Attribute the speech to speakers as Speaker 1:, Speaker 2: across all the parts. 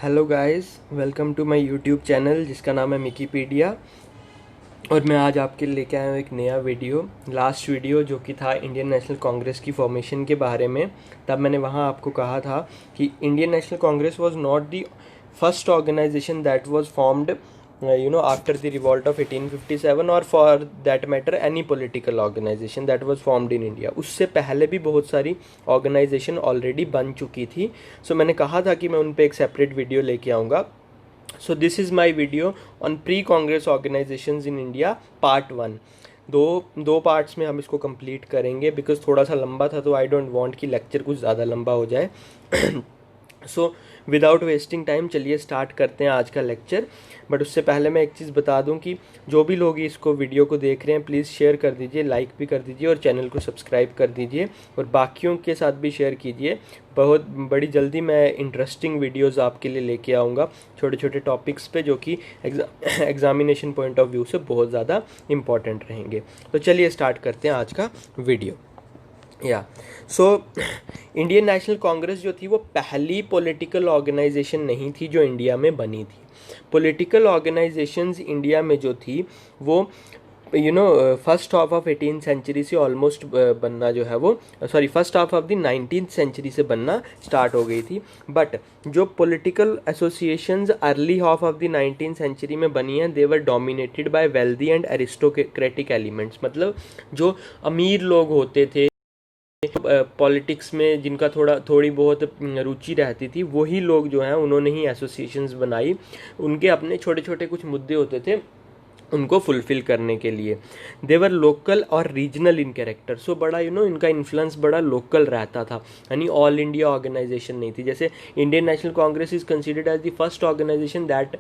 Speaker 1: Hello guys, welcome to my YouTube channel जिसका नाम है मिकीपीडिया। और मैं आज आपके लिए लेके आया हूँ एक नया वीडियो। लास्ट वीडियो जो कि था इंडियन नेशनल कांग्रेस की फॉर्मेशन के बारे में, तब मैंने वहाँ आपको कहा था कि Indian national Congress was not the first organisation that was formed after the revolt of 1857, और for that matter any political organisation that was formed in India. उससे पहले भी बहुत सारी ऑर्गेनाइजेशन ऑलरेडी बन चुकी थी। सो मैंने कहा था कि मैं उन पर एक सेपरेट वीडियो लेके आऊँगा। So this is my video on pre Congress organisations in India part 1। दो पार्ट्स में हम इसको कंप्लीट करेंगे बिकॉज थोड़ा सा लंबा था, तो आई डोंट वांट कि लेक्चर कुछ ज़्यादा लंबा हो जाए। सो विदाउट वेस्टिंग टाइम चलिए स्टार्ट करते हैं आज का लेक्चर। बट उससे पहले मैं एक चीज़ बता दूं कि जो भी लोग इसको वीडियो को देख रहे हैं प्लीज़ शेयर कर दीजिए, लाइक भी कर दीजिए और चैनल को सब्सक्राइब कर दीजिए और बाकियों के साथ भी शेयर कीजिए। बहुत बड़ी जल्दी मैं इंटरेस्टिंग वीडियोस आपके लिए लेके आऊँगा छोटे छोटे टॉपिक्स पे, जो कि एग्जामिनेशन पॉइंट ऑफ व्यू से बहुत ज़्यादा इम्पॉर्टेंट रहेंगे। तो चलिए स्टार्ट करते हैं आज का video. So Indian national Congress जो थी वो पहली पॉलिटिकल ऑर्गेनाइजेशन नहीं थी जो इंडिया में बनी थी। पॉलिटिकल ऑर्गेनाइजेशंस इंडिया में जो थी वो first half of 18th century से ऑलमोस्ट बनना जो है वो first half of the 19th century से बनना स्टार्ट हो गई थी। बट जो political associations early half of the 19th century में बनी हैं, they were dominated by wealthy and aristocratic elements. मतलब जो अमीर लोग होते थे, पॉलिटिक्स में जिनका थोड़ी बहुत रुचि रहती थी, वही लोग जो हैं उन्होंने ही एसोसिएशंस बनाई। उनके अपने छोटे छोटे कुछ मुद्दे होते थे उनको फुलफिल करने के लिए। देवर लोकल और रीजनल इन कैरेक्टर। सो बड़ा इनका इन्फ्लुएंस बड़ा लोकल रहता था, यानी ऑल इंडिया ऑर्गेनाइजेशन नहीं थी। जैसे Indian national Congress is considered as the first organisation that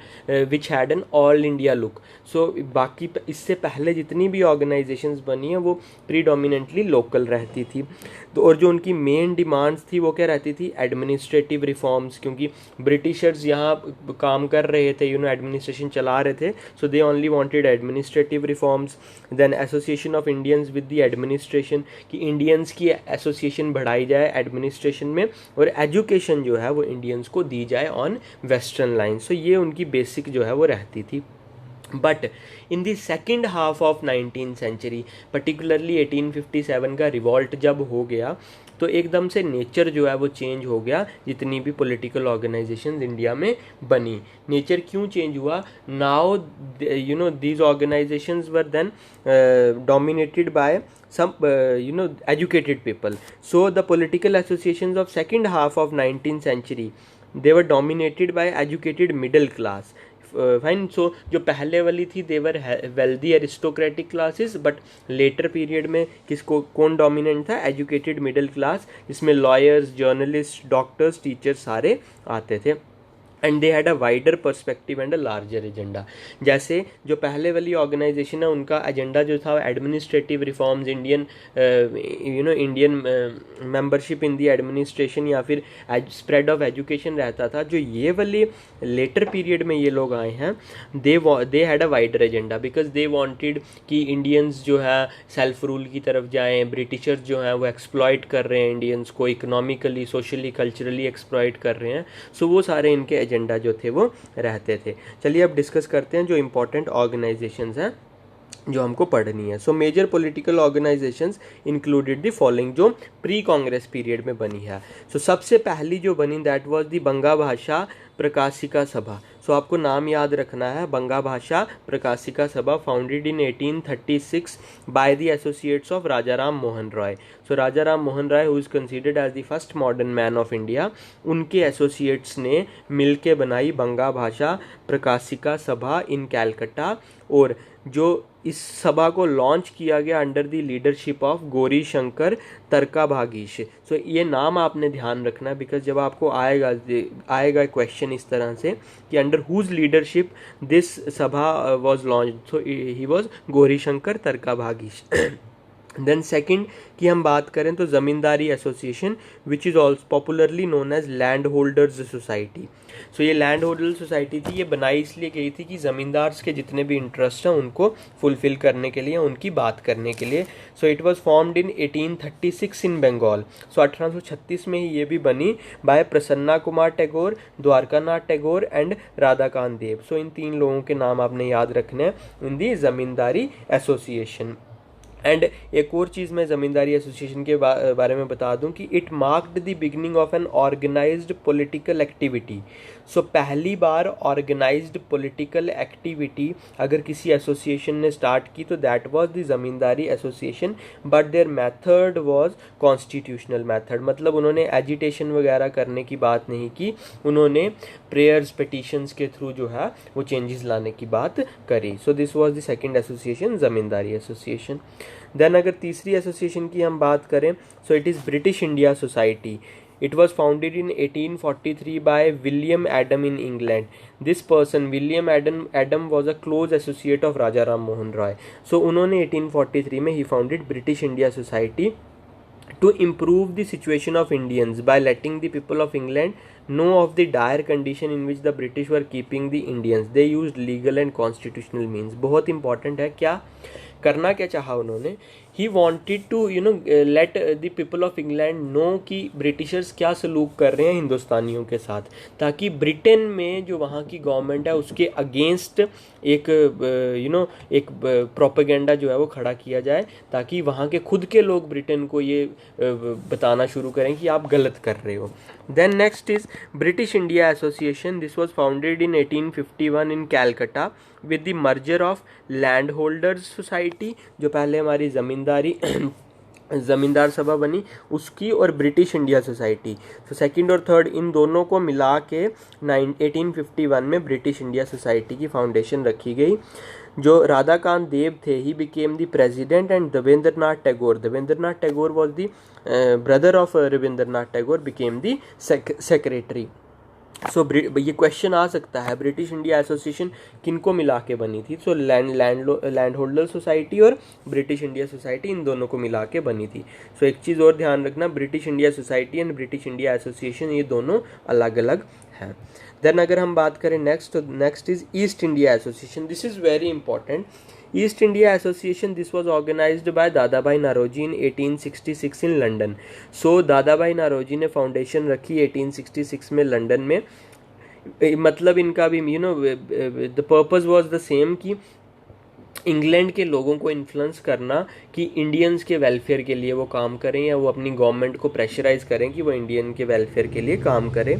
Speaker 1: which had an all India look. So बाकी इससे पहले जितनी भी ऑर्गेनाइजेशंस बनी हैं वो प्रीडोमिनेंटली लोकल रहती थी। तो और जो उनकी मेन डिमांड्स थी वो क्या रहती थी? एडमिनिस्ट्रेटिव रिफॉर्म्स, क्योंकि ब्रिटिशर्स यहाँ काम कर रहे थे, एडमिनिस्ट्रेशन चला रहे थे। So they only wanted administrative reforms. Then association of Indians with the administration, कि इंडियंस की एसोसिएशन बढ़ाई जाए एडमिनिस्ट्रेशन में, और एजुकेशन जो है वो इंडियंस को दी जाए ऑन वेस्टर्न लाइन। सो ये उनकी बेसिक जो है वो रहती थी। But in the second half of 19th century, particularly 1857 का रिवॉल्ट जब हो गया, तो एकदम से नेचर जो है वो चेंज हो गया। जितनी भी पॉलिटिकल ऑर्गेनाइजेशंस इंडिया में बनी, नेचर क्यों चेंज हुआ? Now these organisations were then dominated by some educated people. So the political associations of second half of 19th century, they were dominated by educated middle class. Fine. So जो पहले वाली थी they were wealthy aristocratic classes, but later period में किसको कौन dominant था? Educated middle class, जिसमें lawyers, journalist, doctors, teachers सारे आते थे। And they had a wider perspective and a larger agenda. जैसे जो पहले वाली ऑर्गेनाइजेशन है उनका एजेंडा जो था administrative reforms, Indian membership in the administration, या फिर स्प्रेड ऑफ एजुकेशन रहता था। जो ये वाली लेटर पीरियड में ये लोग आए हैं, दे had a wider agenda because they wanted कि इंडियंस जो है सेल्फ रूल की तरफ जाएं। ब्रिटिशर्स जो हैं वो एक्सप्लॉइट कर रहे हैं इंडियंस को, इकोनॉमिकली, सोशली, कल्चरली एक्सप्लॉइट कर रहे हैं। सो वो सारे इनके एजेंडा जो थे वो रहते थे। चलिए अब डिस्कस करते हैं जो इंपॉर्टेंट ऑर्गेनाइजेशंस हैं जो हमको पढ़नी है। So major political organisations included the following, जो प्री कांग्रेस पीरियड में बनी है। सो सबसे पहली जो बनी दैट वाज द बंगा भाषा प्रकाशिका सभा। सो आपको नाम याद रखना है, बंगा Bhasha Prakashika Sabha, founded in 1836 by the associates of Raja Ram Mohan Roy. So Raja Ram Mohan Roy, who is considered as the first modern man of India, उनके एसोसिएट्स ने मिलके बनाई बंगा भाषा प्रकाशिका सभा इन कैलकटा। और जो इस सभा को लॉन्च किया गया under the leadership of Gauri Shankar Tarkabagish. So ये नाम आपने ध्यान रखना है बिकॉज जब आपको आएगा क्वेश्चन इस तरह से कि under whose leadership this sabha was launch, so he was Gauri Shankar Tarkabagish. Then second की हम बात करें तो Zamindari association which is also popularly known as land holders society. So ये लैंड होल्डर सोसाइटी थी, ये बनाई इसलिए गई थी कि ज़मींदार्स के जितने भी इंटरेस्ट हैं उनको फुलफिल करने के लिए, उनकी बात करने के लिए। सो इट वाज फॉर्म्ड इन 1836 इन बंगाल। सो 1836 में ही ये भी बनी बाय प्रसन्ना कुमार टैगोर, द्वारकानाथ टैगोर एंड राधाकांत देव। सो इन 3 लोगों के नाम आपने याद रखने हैं इन दी ज़मींदारी एसोसिएशन। एंड एक और चीज़ मैं ज़मींदारी एसोसिएशन के बारे में बता दूं कि it marked the beginning of an organised political activity. So पहली बार ऑर्गेनाइज्ड पॉलिटिकल एक्टिविटी अगर किसी एसोसिएशन ने स्टार्ट की तो that was the Zamindari Association, but their method was constitutional method. मतलब उन्होंने एजिटेशन वगैरह करने की बात नहीं की, उन्होंने प्रेयर्स पिटिशंस के थ्रू जो है वो चेंजेस लाने की बात करी। So this was the second association, Zamindari Association. Then अगर तीसरी एसोसिएशन की हम बात करें so it is British India Society. It was founded in 1843 by William Adam in England. This person, William Adam was a close associate of Raja Ram Mohan Roy. So उन्होंने 1843 में he founded British India Society to improve the situation of Indians by letting the people of England know of the dire condition in which the British were keeping the Indians. They used legal and constitutional means. बहुत important है, क्या करना क्या चाहा उन्होंने, he wanted to let the people of England know कि Britishers क्या सलूक कर रहे हैं हिंदुस्तानियों के साथ, ताकि ब्रिटेन में जो वहाँ की गवर्नमेंट है उसके अगेंस्ट एक एक प्रोपेगेंडा जो है वो खड़ा किया जाए, ताकि वहाँ के खुद के लोग ब्रिटेन को ये बताना शुरू करें कि आप गलत कर रहे हो। Then next is British India Association. This was founded in 1851 in Calcutta with the merger of land holders society, जो पहले हमारी ज़मींदार सभा बनी उसकी, और ब्रिटिश इंडिया सोसाइटी। तो सेकंड और थर्ड इन दोनों को मिला के 1851 में ब्रिटिश इंडिया सोसाइटी की फाउंडेशन रखी गई। जो राधाकांत देव थे he became the president and Debendranath Tagore was the brother of Rabindranath Tagore became the secretary. So ये क्वेश्चन आ सकता है ब्रिटिश इंडिया एसोसिएशन किनको मिला के बनी थी। सो लैंड होल्डर सोसाइटी और ब्रिटिश इंडिया सोसाइटी इन दोनों को मिला के बनी थी। सो एक चीज़ और ध्यान रखना, British India society and British India association ये दोनों अलग अलग हैं। देन अगर हम बात करें next is East India Association. This is very important. East India Association, this was organised by Dadabhai Naoroji in 1866 in London. So Dadabhai Naoroji ने फाउंडेशन रखी 1866 में लंदन में। मतलब इनका भी the purpose was the same कि इंग्लैंड के लोगों को इन्फ्लुएंस करना कि इंडियंस के वेलफेयर के लिए वो काम करें, या वो अपनी गवर्नमेंट को प्रेशराइज करें कि वो इंडियन के वेलफेयर के लिए काम करें।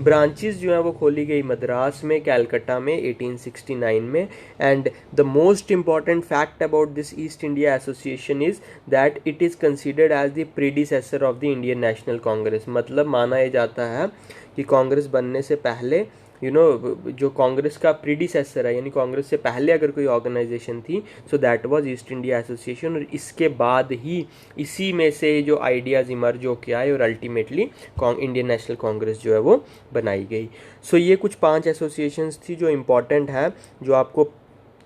Speaker 1: ब्रांचेस जो है वो खोली गई मद्रास में, कैलकटा में 1869 में। And the most important fact about this East India Association is that it is considered as the predecessor of the Indian national Congress. मतलब माना यह जाता है कि कांग्रेस बनने से पहले जो कांग्रेस का प्रीडिसेसर है, यानी कांग्रेस से पहले अगर कोई ऑर्गेनाइजेशन थी so that was east India association. और इसके बाद ही इसी में से जो आइडियाज़ इमर्ज होके आए और अल्टीमेटली इंडियन नेशनल कांग्रेस जो है वो बनाई गई। सो ये कुछ 5 एसोसिएशंस थी जो इम्पॉर्टेंट है, जो आपको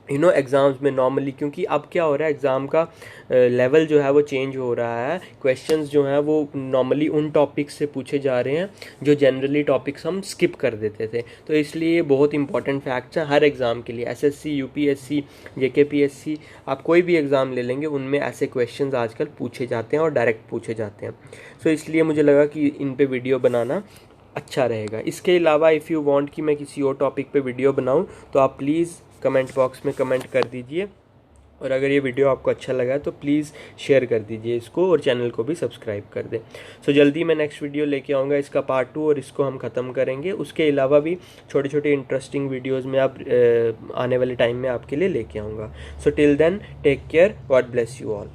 Speaker 1: एग्ज़ाम्स में नॉर्मली, क्योंकि अब क्या हो रहा है एग्ज़ाम का लेवल जो है वो चेंज हो रहा है। क्वेश्चंस जो हैं वो नॉर्मली उन टॉपिक्स से पूछे जा रहे हैं जो जनरली टॉपिक्स हम स्किप कर देते थे। तो इसलिए ये बहुत इंपॉर्टेंट फैक्ट्स हैं हर एग्ज़ाम के लिए। एसएससी, यूपीएससी, जेकेपीएससी, आप कोई भी एग्ज़ाम ले लेंगे उनमें ऐसे क्वेश्चंस आजकल पूछे जाते हैं और डायरेक्ट पूछे जाते हैं। सो इसलिए मुझे लगा कि इन पे वीडियो बनाना अच्छा रहेगा। इसके अलावा इफ़ यू वांट कि मैं किसी और टॉपिक पे वीडियो बनाऊं तो आप प्लीज़ कमेंट बॉक्स में कमेंट कर दीजिए, और अगर ये वीडियो आपको अच्छा लगा तो प्लीज़ शेयर कर दीजिए इसको, और चैनल को भी सब्सक्राइब कर दें। सो जल्दी मैं नेक्स्ट वीडियो लेके आऊँगा, इसका पार्ट 2, और इसको हम ख़त्म करेंगे। उसके अलावा भी छोटे छोटे इंटरेस्टिंग वीडियोज़ में आने वाले टाइम में आपके लिए लेके आऊँगा। So till then take care, God bless you all.